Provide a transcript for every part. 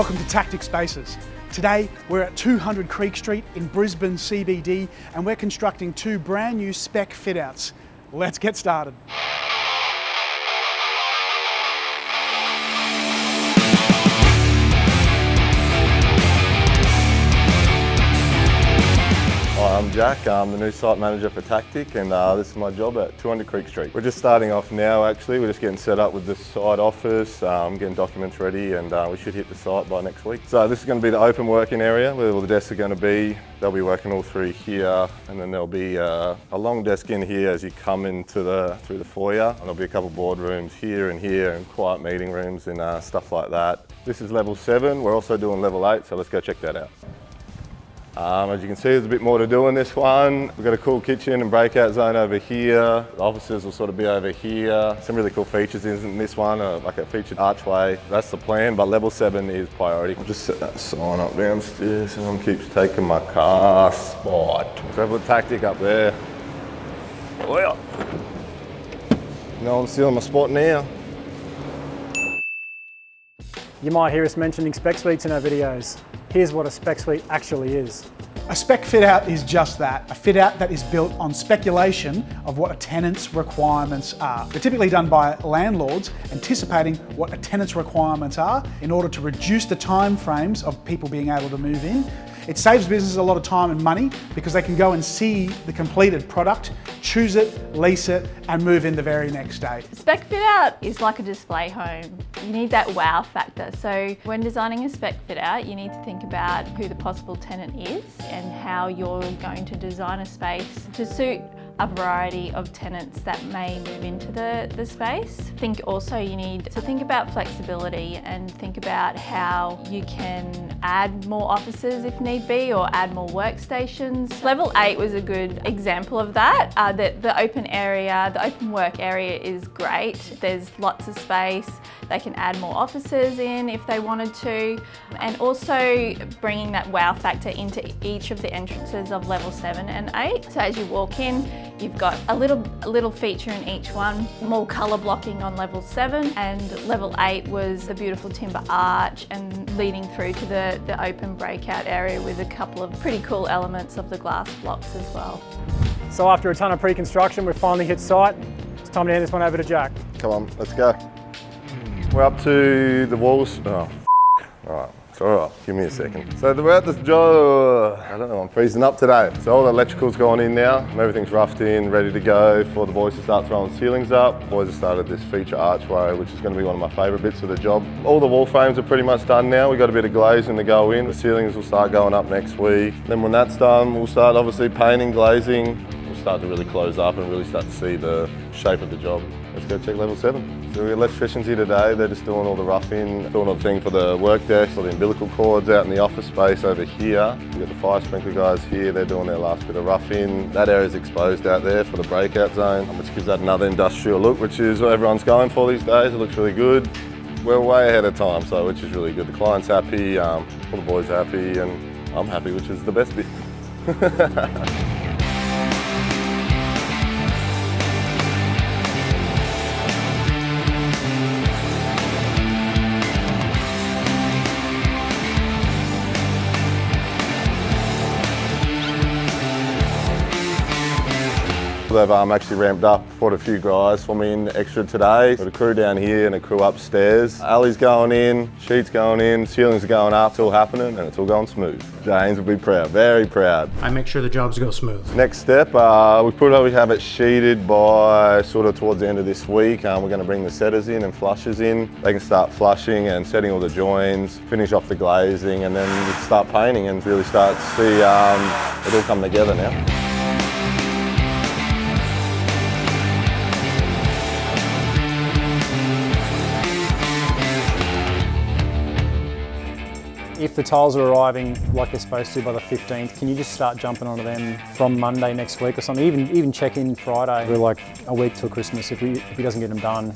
Welcome to Tactic Spaces. Today we're at 200 Creek Street in Brisbane CBD and we're constructing two brand new spec fit-outs. Let's get started. Hi, I'm Jack, I'm the new site manager for Tactic, and this is my job at 200 Creek Street. We're just starting off now actually, we're just getting set up with the site office, getting documents ready, and we should hit the site by next week. So this is going to be the open working area where all the desks are going to be. They'll be working all through here, and then there'll be a long desk in here as you come into through the foyer, and there'll be a couple boardrooms here and quiet meeting rooms and stuff like that. This is level 7, we're also doing level 8, so let's go check that out. As you can see, there's a bit more to do in this one. We've got a cool kitchen and breakout zone over here. The offices will sort of be over here. Some really cool features in this one, like a featured archway. That's the plan, but level 7 is priority. I'll just set that sign up downstairs. Someone keeps taking my car spot. Let's have a Tactic up there. Well, no one's stealing my spot now. You might hear us mentioning spec suites in our videos. Here's what a spec suite actually is. A spec fit-out is just that, a fit-out that is built on speculation of what a tenant's requirements are. They're typically done by landlords anticipating what a tenant's requirements are in order to reduce the time frames of people being able to move in. It saves businesses a lot of time and money because they can go and see the completed product, choose it, lease it, and move in the very next day. Spec fit out is like a display home. You need that wow factor. So when designing a spec fit out, you need to think about who the possible tenant is and how you're going to design a space to suit a variety of tenants that may move into the space. You need to think about flexibility and think about how you can add more offices if need be or add more workstations. Level 8 was a good example of that. The open area, the open work area is great. There's lots of space. They can add more offices in if they wanted to, and also bringing that wow factor into each of the entrances of level 7 and 8. So as you walk in, you've got a little feature in each one. More colour blocking on level 7, and level 8 was the beautiful timber arch and leading through to the open breakout area with a couple of pretty cool elements of the glass blocks as well. So after a ton of pre-construction, we've finally hit site. It's time to hand this one over to Jack. Come on, let's go. We're up to the walls. Oh, alright, it's alright, give me a second. So we're at this job. I don't know, I'm freezing up today. So all the electrical's gone in now. Everything's roughed in, ready to go for the boys to start throwing ceilings up. The boys have started this feature archway, which is going to be one of my favourite bits of the job. All the wall frames are pretty much done now. We've got a bit of glazing to go in. The ceilings will start going up next week. Then when that's done, we'll start obviously painting, glazing. We'll start to really close up and really start to see the shape of the job. Let's go check level 7. So we got electricians here today, they're just doing all the roughing, doing all the thing for the work desk, all the umbilical cords out in the office space over here. We've got the fire sprinkler guys here, they're doing their last bit of roughing. That area's exposed out there for the breakout zone, which gives that another industrial look, which is what everyone's going for these days. It looks really good. We're way ahead of time, so which is really good. The client's happy, all the boys happy, and I'm happy, which is the best bit. They've actually ramped up, brought a few guys for me in extra today. Got a crew down here and a crew upstairs. Alley's going in, sheets going in, ceilings are going up, it's all happening and it's all going smooth. James will be proud, very proud. I make sure the jobs go smooth. Next step, we have it sheeted by sort of towards the end of this week. We're going to bring the setters in and flushers in. They can start flushing and setting all the joins, finish off the glazing, and then we start painting and really start to see it all come together now. If the tiles are arriving like they're supposed to by the 15th, can you just start jumping onto them from Monday next week or something? Even check in Friday. We're like a week till Christmas. If he doesn't get them done,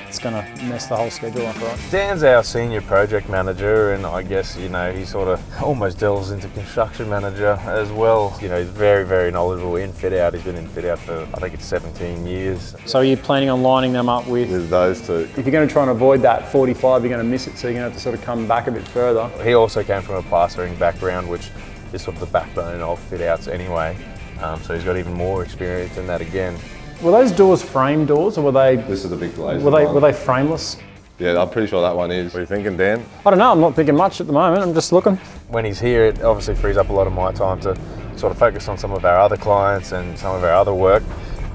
it's gonna mess the whole schedule up, right? Dan's our senior project manager, and I guess, you know, he sort of almost delves into construction manager as well. You know, he's very, very knowledgeable in fit out. He's been in fit out for, I think it's 17 years. So are you planning on lining them up with those two. If you're going to try and avoid that 45, you're going to miss it, so you're going to have to sort of come back a bit further. He also came from a plastering background, which is sort of the backbone of fit outs anyway. So he's got even more experience in that again. Were those doors frame doors, or were they? This is the big glaze. Were they frameless? Yeah, I'm pretty sure that one is. What are you thinking, Dan? I don't know. I'm not thinking much at the moment. I'm just looking. When he's here, it obviously frees up a lot of my time to sort of focus on some of our other clients and some of our other work,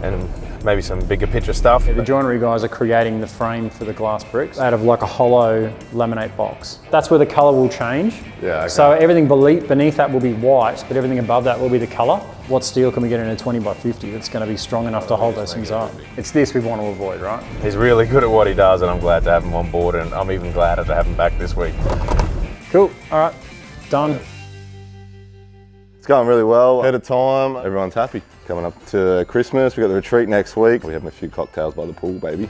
and maybe some bigger picture stuff. The joinery guys are creating the frame for the glass bricks out of like a hollow laminate box. That's where the colour will change. Yeah, okay. So everything beneath that will be white, but everything above that will be the colour. What steel can we get in a 20 by 50 that's going to be strong enough to hold those things up? It's this we want to avoid, right? He's really good at what he does, and I'm glad to have him on board, and I'm even gladder to have him back this week. Cool, all right, done. It's going really well. Ahead of time, everyone's happy. Coming up to Christmas, we've got the retreat next week. We're having a few cocktails by the pool, baby.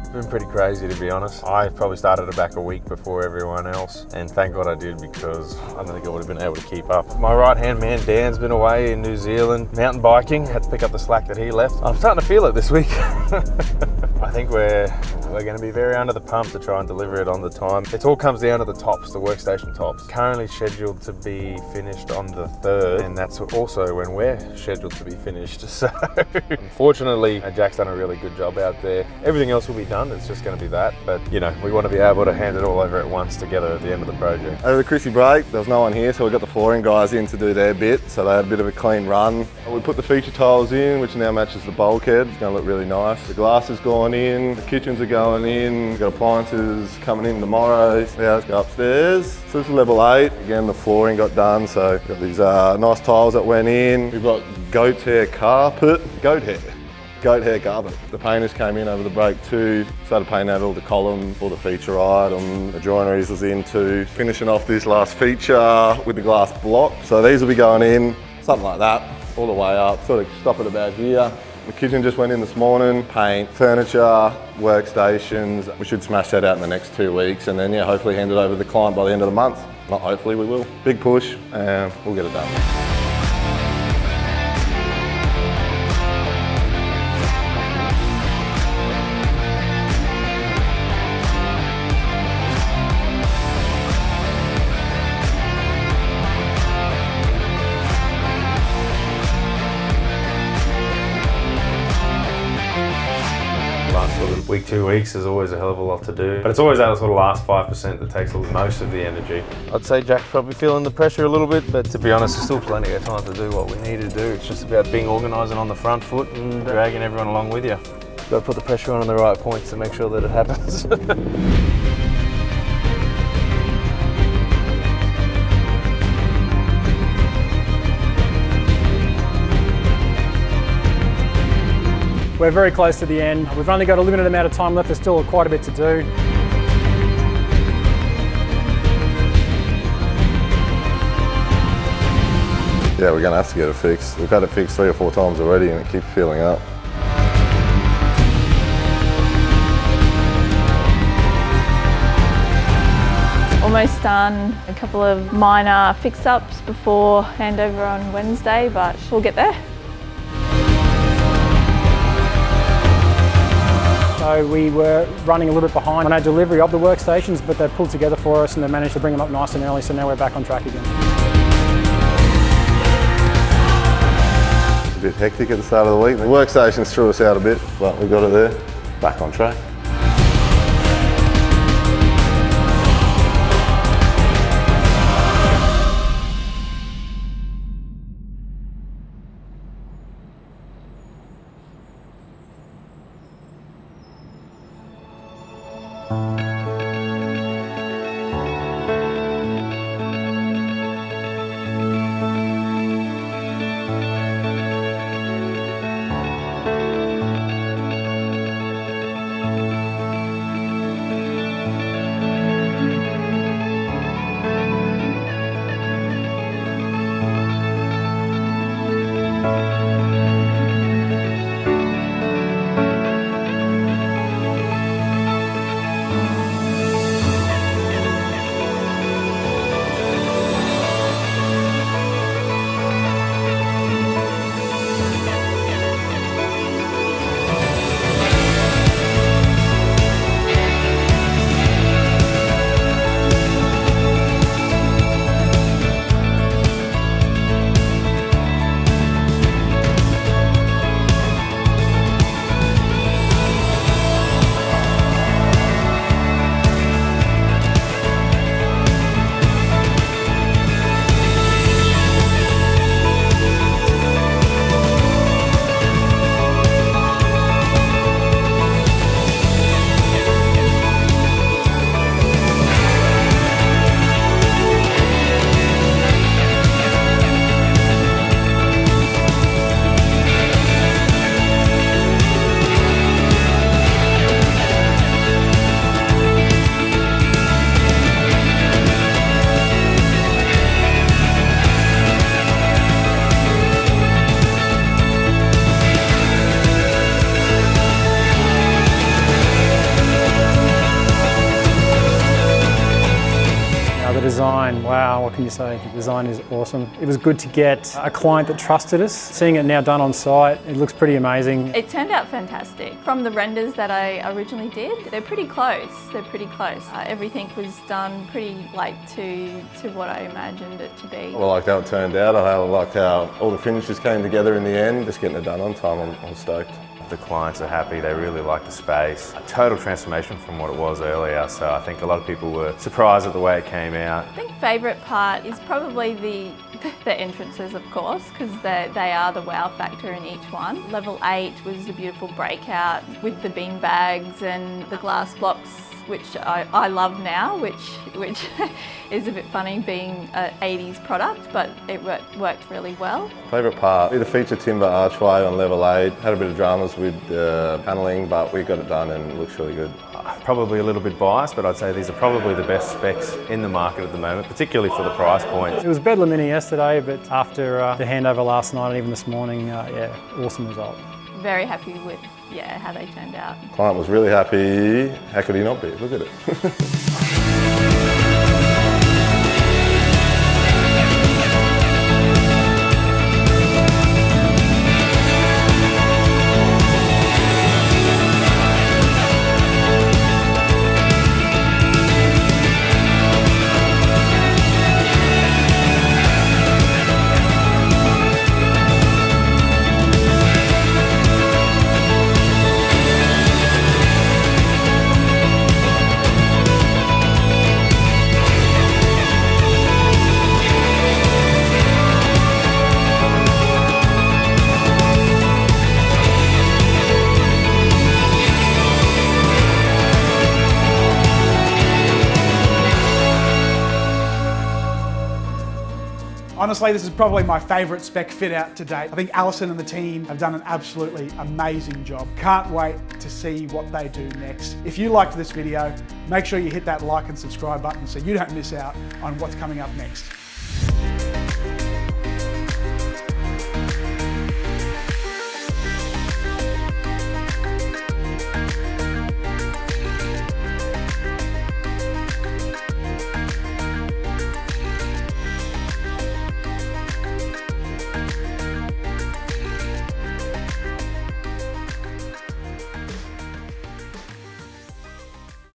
It's been pretty crazy, to be honest. I probably started it back a week before everyone else, and thank God I did, because I don't think I would have been able to keep up. My right-hand man, Dan's been away in New Zealand mountain biking, had to pick up the slack that he left. I'm starting to feel it this week. I think we're going to be very under the pump to try and deliver it on the time. It all comes down to the tops, the workstation tops. Currently scheduled to be finished on the 3rd, and that's also when we're scheduled to be finished. So unfortunately, Jack's done a really good job out there. Everything else will be done, it's just going to be that. But you know, we want to be able to hand it all over at once together at the end of the project. Over the Chrissy break, there was no one here, so we got the flooring guys in to do their bit, so they had a bit of a clean run. We put the feature tiles in, which now matches the bulkhead. It's going to look really nice. The glass has gone in, the kitchens are going in, we've got appliances coming in tomorrow. Yeah, let's go upstairs. So this is level 8. Again, the flooring got done, so got these nice tiles that went in. We've got goat's hair carpet. Goat hair carpet. The painters came in over the break too, started painting out all the columns, all the feature item. The joineries was into finishing off this last feature with the glass block. So these will be going in, something like that, all the way up, sort of stop it about here. The kitchen just went in this morning, paint, furniture, workstations. We should smash that out in the next 2 weeks, and then yeah, hopefully hand it over to the client by the end of the month. Not hopefully, we will. Big push, and we'll get it done. Week, 2 weeks is always a hell of a lot to do, but it's always that sort of last 5% that takes most of the energy. I'd say Jack's probably feeling the pressure a little bit, but to be honest, there's still plenty of time to do what we need to do. It's just about being organised and on the front foot and dragging everyone along with you. You've got to put the pressure on the right points to make sure that it happens. We're very close to the end. We've only got a limited amount of time left. There's still quite a bit to do. Yeah, we're going to have to get it fixed. We've had it fixed 3 or 4 times already, and it keeps filling up. Almost done. A couple of minor fix-ups before handover on Wednesday, but we'll get there. So we were running a little bit behind on our delivery of the workstations, but they pulled together for us and they managed to bring them up nice and early, so now we're back on track again. It's a bit hectic at the start of the week. The workstations threw us out a bit, but we got it there. Back on track. design, wow, what can you say? The design is awesome. It was good to get a client that trusted us. Seeing it now done on site, it looks pretty amazing. It turned out fantastic. From the renders that I originally did, they're pretty close. Everything was done pretty like to what I imagined it to be. I like how it turned out. I like how all the finishes came together in the end. Just getting it done on time, I'm stoked. The clients are happy, they really like the space. A total transformation from what it was earlier, so I think a lot of people were surprised at the way it came out. I think favourite part is probably the entrances, of course, because they are the wow factor in each one. Level 8 was a beautiful breakout with the bean bags and the glass blocks, which I love now, which is a bit funny being an 80s product, but it worked really well. Favourite part, the feature timber archway on level 8. Had a bit of dramas with panelling, but we got it done and it looks really good. Probably a little bit biased, but I'd say these are probably the best specs in the market at the moment, particularly for the price point. It was bedlam in here yesterday, but after the handover last night and even this morning, yeah, awesome result. Very happy with how they turned out. Client was really happy. How could he not be? Look at it. Honestly, this is probably my favourite spec fit out to date. I think Allison and the team have done an absolutely amazing job. Can't wait to see what they do next. If you liked this video, make sure you hit that like and subscribe button so you don't miss out on what's coming up next.